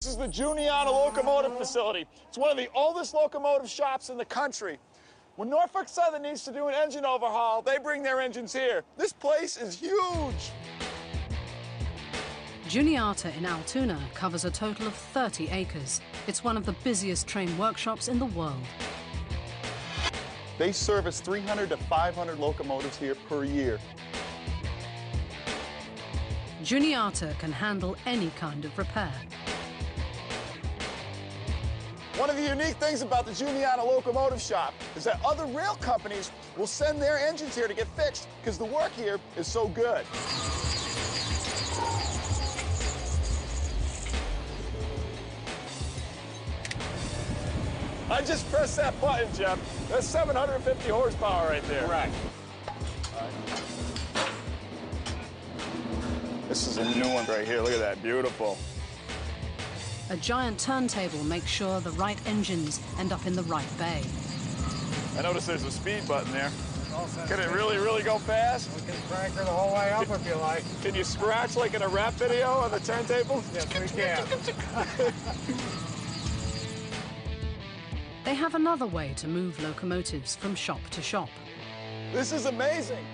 This is the Juniata Locomotive facility. It's one of the oldest locomotive shops in the country. When Norfolk Southern needs to do an engine overhaul, they bring their engines here. This place is huge. Juniata in Altoona covers a total of 30 acres. It's one of the busiest train workshops in the world. They service 300 to 500 locomotives here per year. Juniata can handle any kind of repair. One of the unique things about the Juniata Locomotive shop is that other rail companies will send their engines here to get fixed because the work here is so good. I just pressed that button, Jeff. That's 750 horsepower right there. Correct. This is a new one right here. Look at that. Beautiful. A giant turntable makes sure the right engines end up in the right bay. I notice there's a speed button there. Can it really go fast? We can crank her the whole way up if you like. Can you scratch like in a rap video on the turntable? Yes, we can. They have another way to move locomotives from shop to shop. This is amazing.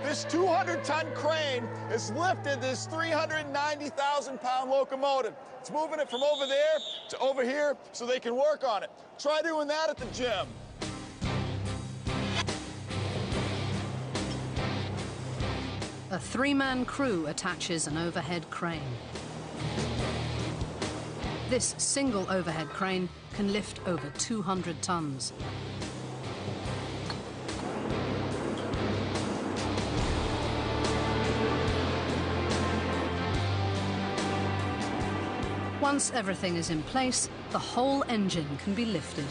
This 200-ton crane has lifted this 390,000-pound locomotive. It's moving it from over there to over here so they can work on it. Try doing that at the gym. A three-man crew attaches an overhead crane. This single overhead crane can lift over 200 tons. Once everything is in place, the whole engine can be lifted.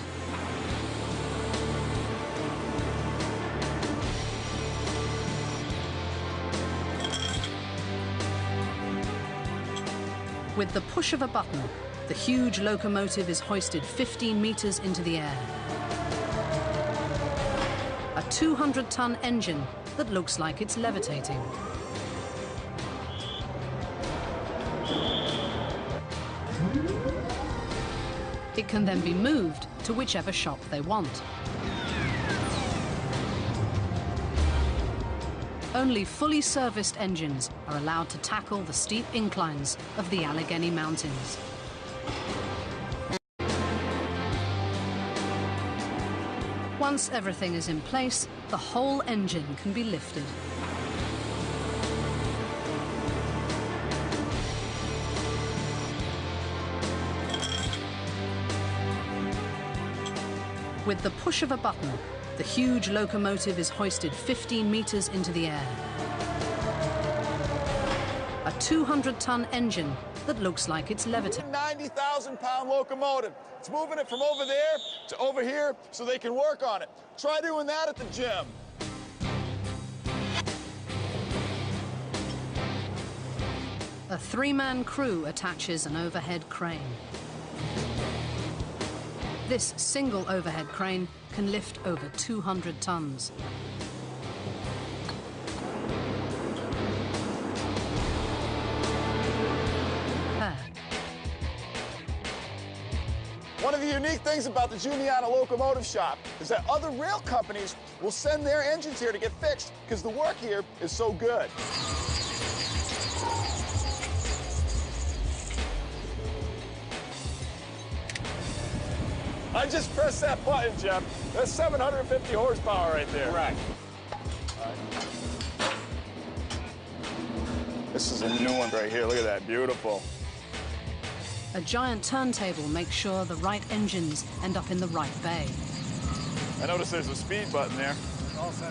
With the push of a button, the huge locomotive is hoisted 15 meters into the air. A 200-ton engine that looks like it's levitating. It can then be moved to whichever shop they want. Only fully serviced engines are allowed to tackle the steep inclines of the Allegheny Mountains. Once everything is in place, the whole engine can be lifted. With the push of a button, the huge locomotive is hoisted 15 meters into the air. A 200-ton engine that looks like it's levitating. 90,000-pound locomotive. It's moving it from over there to over here so they can work on it. Try doing that at the gym. A three-man crew attaches an overhead crane. This single overhead crane can lift over 200 tons. One of the unique things about the Juniata Locomotive shop is that other rail companies will send their engines here to get fixed because the work here is so good. I just pressed that button, Jeff. That's 750 horsepower right there. Correct. This is a new one right here. Look at that. Beautiful. A giant turntable makes sure the right engines end up in the right bay. I notice there's a speed button there.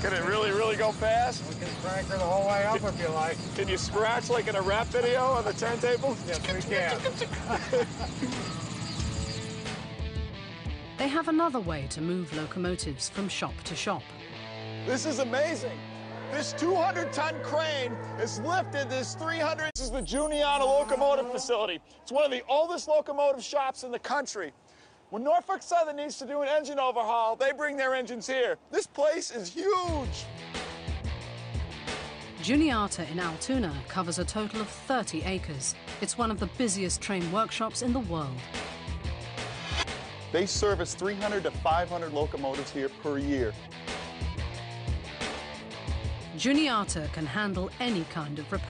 Can it really go fast? We can crank her the whole way up if you like. Can you scratch like in a rap video on the turntable? Yes, we can. They have another way to move locomotives from shop to shop. This is amazing. This 200-ton crane has lifted this 300. This is the Juniata Locomotive facility. It's one of the oldest locomotive shops in the country. When Norfolk Southern needs to do an engine overhaul, they bring their engines here. This place is huge. Juniata in Altoona covers a total of 30 acres. It's one of the busiest train workshops in the world. They service 300 to 500 locomotives here per year. Juniata can handle any kind of repair.